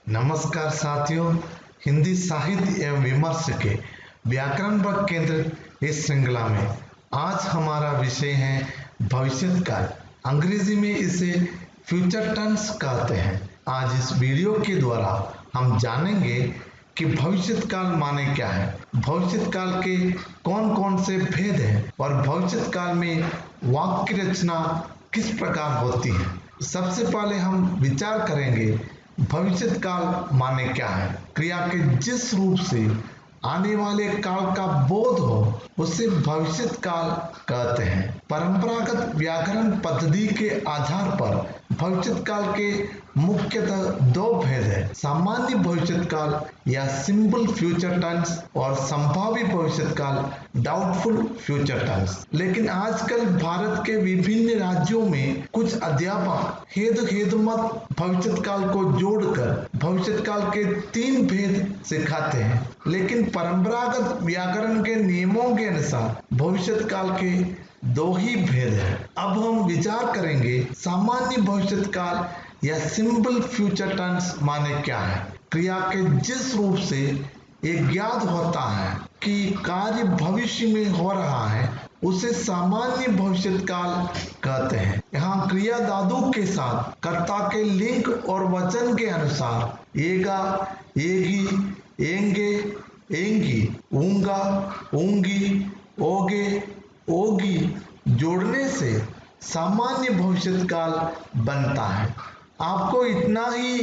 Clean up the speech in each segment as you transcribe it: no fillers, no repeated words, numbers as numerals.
नमस्कार साथियों, हिंदी साहित्य एवं विमर्श के व्याकरण पर केंद्रित इस श्रृंखला में आज हमारा विषय है भविष्यत काल। अंग्रेजी में इसे फ्यूचर टेंस कहते हैं। आज इस वीडियो के द्वारा हम जानेंगे कि भविष्यत काल माने क्या है, भविष्यत काल के कौन कौन से भेद हैं और भविष्यत काल में वाक्य रचना किस प्रकार होती है। सबसे पहले हम विचार करेंगे भविष्यत काल माने क्या है। क्रिया के जिस रूप से आने वाले काल का बोध हो उसे भविष्यत काल कहते हैं। परंपरागत व्याकरण पद्धति के आधार पर भविष्यत काल के मुख्यतः दो भेद है, सामान्य भविष्यत काल या सिंपल फ्यूचर टेंस और संभावी भविष्यत काल डाउटफुल फ्यूचर टेंस। लेकिन आजकल भारत के विभिन्न राज्यों में कुछ अध्यापक हेतुमत भविष्यत काल को जोड़कर भविष्यत काल के 3 भेद सिखाते हैं। लेकिन परंपरागत व्याकरण के नियमों के अनुसार भविष्यत काल के 2 ही भेद हैं। अब हम विचार करेंगे सामान्य भविष्यत काल या सिंपल फ्यूचर टेंस माने क्या है। क्रिया के जिस रूप से एक ज्ञात होता है कि कार्य भविष्य में हो रहा है उसे सामान्य भविष्यत काल कहते हैं। यहाँ क्रिया धातु के साथ कर्ता के लिंग और वचन के अनुसार एगा, एगी, एंगे, एंगी, ऊंगा, ऊंगी, ओगे, ओगी जोड़ने से सामान्य भविष्यत काल बनता है। आपको इतना ही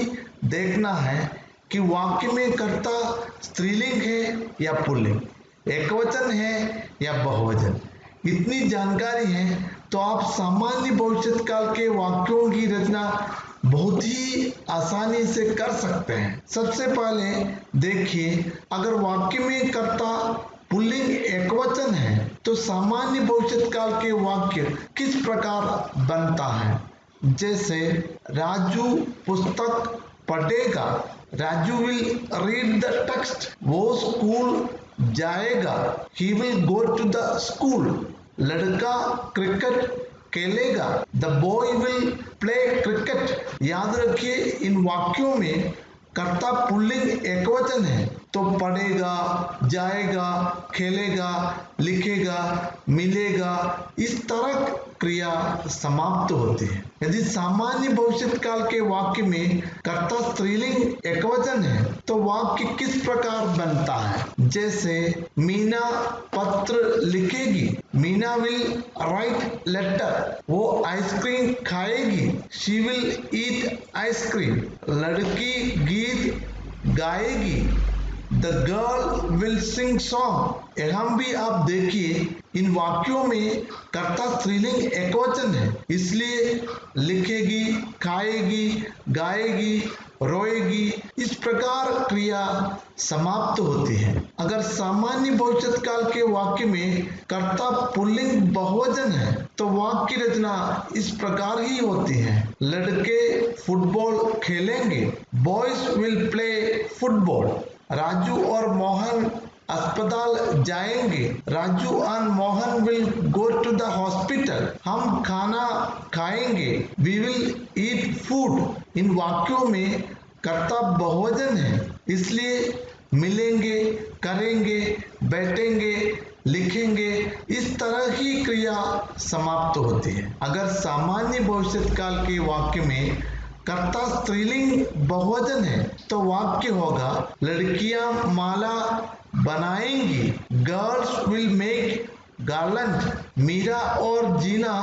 देखना है कि वाक्य में कर्ता स्त्रीलिंग है या पुल्लिंग, एकवचन है या बहुवचन। इतनी जानकारी है तो आप सामान्य भविष्यत काल के वाक्यों की रचना बहुत ही आसानी से कर सकते हैं। सबसे पहले देखिए, अगर वाक्य में कर्ता पुल्लिंग एकवचन है तो सामान्य भविष्यत काल के वाक्य किस प्रकार बनता है। जैसे राजू पुस्तक पढ़ेगा, Raju will read the text. वो स्कूल जाएगा, he will go to the school. लड़का क्रिकेट खेलेगा, the boy will play cricket. याद रखिए, इन वाक्यों में कर्ता पुल्लिंग एकवचन है तो पढ़ेगा, जाएगा, खेलेगा, लिखेगा, मिलेगा, इस तरह क्रिया समाप्त होती है। यदि सामान्य भविष्यत काल के वाक्य में कर्ता स्त्रीलिंग एकवचन है तो वाक्य किस प्रकार बनता है। जैसे मीना पत्र लिखेगी, मीना विल राइट लेटर। वो आइसक्रीम खाएगी, शी विल ईट आइसक्रीम। लड़की गीत गाएगी, the girl will sing song. यहाँ भी आप देखिए, इन वाक्यों में कर्ता स्त्रीलिंग एकवचन है, इसलिए लिखेगी, खाएगी, गाएगी, रोएगी, इस प्रकार क्रिया समाप्त होती है। अगर सामान्य भविष्यत काल के वाक्य में कर्ता पुल्लिंग बहुवचन है तो वाक्य रचना इस प्रकार ही होती है। लड़के फुटबॉल खेलेंगे, boys will play football. Raju और मोहन अस्पताल जाएंगे, Raju and Mohan will go to the hospital. हम खाना खाएंगे, वी विल ईट फूड। इन वाक्यों में कर्ता बहुवचन है, इसलिए मिलेंगे, करेंगे, बैठेंगे, लिखेंगे, इस तरह की क्रिया समाप्त होती है। अगर सामान्य भविष्यत काल के वाक्य में कर्ता स्त्रीलिंग बहुवचन है तो वाक्य होगा लड़कियां माला बनाएंगी, girls will make garland. Meera और जीना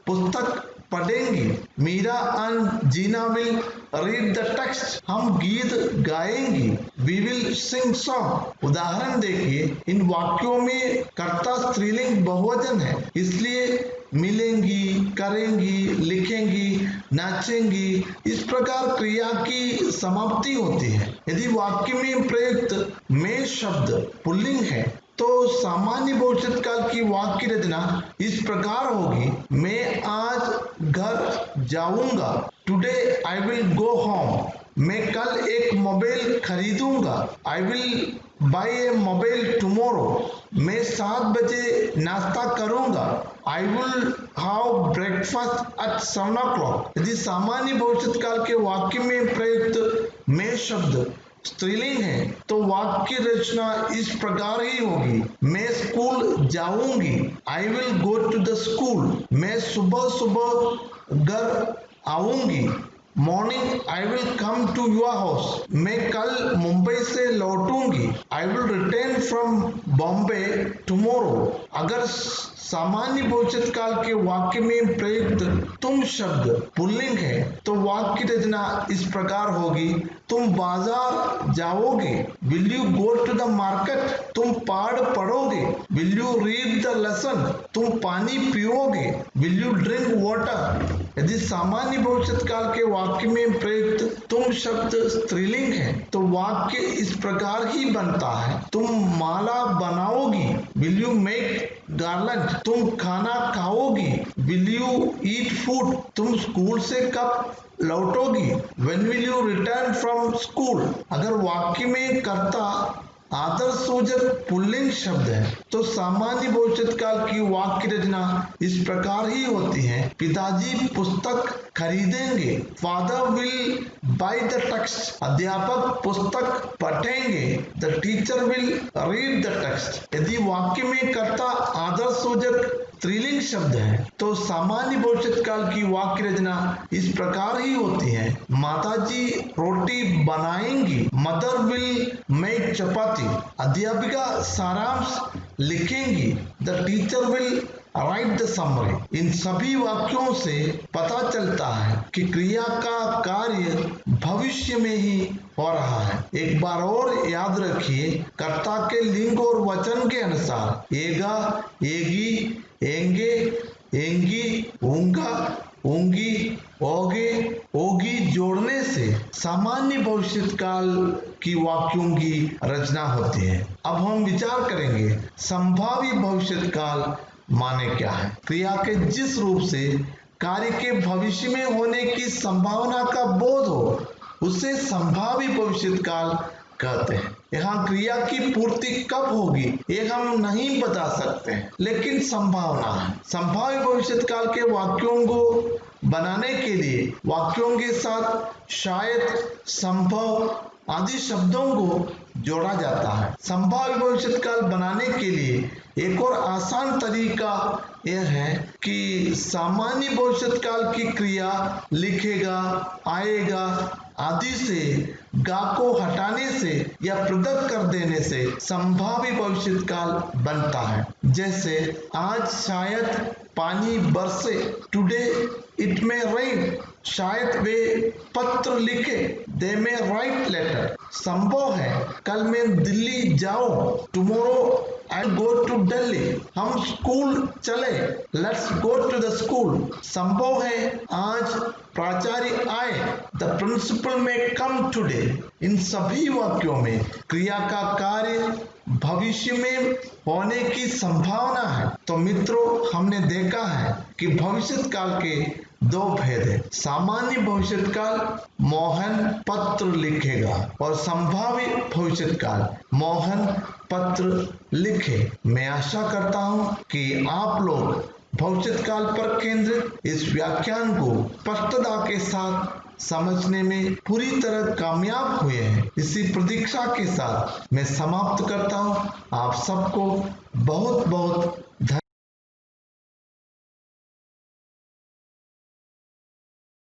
पुस्तक पढ़ेंगी, Meera and Jeena will read the text. हम गीत गाएंगी, वी विल सिंग सॉन्ग। उदाहरण देखिए, इन वाक्यों में कर्ता स्त्रीलिंग बहुवचन है, इसलिए मिलेंगी, करेंगी, लिखेंगी, नाचेंगी, इस प्रकार क्रिया की समाप्ति होती है। यदि वाक्य में प्रयुक्त में शब्द पुल्लिंग है तो सामान्य भविष्यत काल की वाक्य रचना इस प्रकार होगी, मैं आज घर जाऊंगा, today I will go home. मैं कल एक मोबाइल खरीदूंगा, I will buy a mobile tomorrow. मैं 7 बजे नाश्ता करूंगा, I will have breakfast at 7 o'clock। यदि सामान्य भविष्यत काल के वाक्य में प्रयुक्त में शब्द स्त्रीलिंग है तो वाक्य रचना इस प्रकार ही होगी। मैं स्कूल जाऊंगी, I will go to the school. मैं सुबह सुबह घर आऊंगी, morning I will come to your house. मैं कल मुंबई से लौटूंगी, I will return from Bombay tomorrow. अगर सामान्य भविष्य काल के वाक्य में प्रयुक्त तुम शब्द पुल्लिंग है तो वाक्य रचना इस प्रकार होगी। तुम बाजार जाओगे, will you go to the market. तुम पाठ पढ़ोगे, will you read the lesson. तुम पानी पियोगे, विल यू ड्रिंक वाटर। यदि सामान्य भविष्य काल के वाक्य में प्रयुक्त तुम शब्द स्त्रीलिंग है तो वाक्य इस प्रकार ही बनता है। तुम माला बनाओगी, विल यू मेक गार्लैंड। तुम खाना खाओगी, विल यू ईट फूड। तुम स्कूल से कब लौटोगी, when will you return from school. अगर वाक्य में कर्ता आदर्शसूचक पुल्लिंग शब्द है तो सामान्य भविष्य काल की वाक्य रचना इस प्रकार ही होती है। पिताजी पुस्तक खरीदेंगे, father will by the text. अध्यापक पुस्तक पढ़ेंगे, the teacher will read the text. यदि वाक्य में कर्ता आदर्शसूचक स्त्रीलिंग शब्द है तो सामान्य भविष्य काल की वाक्य रचना इस प्रकार ही होती है। माताजी रोटी बनाएंगी, मदर विल मेक चपाती। अध्यापिका सारांश लिखेंगी, the teacher will write the summary. इन सभी वाक्यों से पता चलता है कि क्रिया का कार्य भविष्य में ही हो रहा है। एक बार और याद रखिए, कर्ता के लिंग और वचन के अनुसार एगा, एगी, एंगे, एंगी, ऊंगा, ऊंगी, ओगे, ओगी जोड़ने से सामान्य भविष्य काल की वाक्यों की रचना होती है। अब हम विचार करेंगे संभावी भविष्य काल माने क्या है। क्रिया के जिस रूप से कार्य के भविष्य में होने की संभावना का बोध हो उसे संभावी भविष्य काल कहते हैं। यहाँ क्रिया की पूर्ति कब होगी ये हम नहीं बता सकते हैं, लेकिन संभावना है। संभाव्य भविष्य काल के वाक्यों को बनाने के लिए वाक्यों के साथ शायद, संभव आदि शब्दों को जोड़ा जाता है। संभाव्य भविष्य काल बनाने के लिए एक और आसान तरीका यह है कि सामान्य भविष्य काल की क्रिया लिखेगा, आएगा आदि से गा को हटाने से या पृथक कर देने से संभाव्य भविष्य काल बनता है। जैसे आज शायद पानी बरसे, टुडे इट मे रेन। शायद वे पत्र लिखे, दे मे राइट लेटर। संभव है कल मैं दिल्ली जाऊं, tomorrow I go to Delhi. हम स्कूल चले, let's go to the school. संभव है आज प्राचार्य आए, द प्रिंसिपल में कम टुडे। इन सभी वाक्यों में क्रिया का कार्य भविष्य में होने की संभावना है। तो मित्रों, हमने देखा है कि भविष्य काल के दो भेद है। सामान्य भविष्य काल मोहन पत्र लिखेगा और संभाव्य भविष्य काल मोहन पत्र लिखे। मैं आशा करता हूं कि आप लोग भविष्य काल पर केंद्रित इस व्याख्यान को स्पष्टता के साथ समझने में पूरी तरह कामयाब हुए हैं। इसी प्रतीक्षा के साथ मैं समाप्त करता हूं। आप सबको बहुत बहुत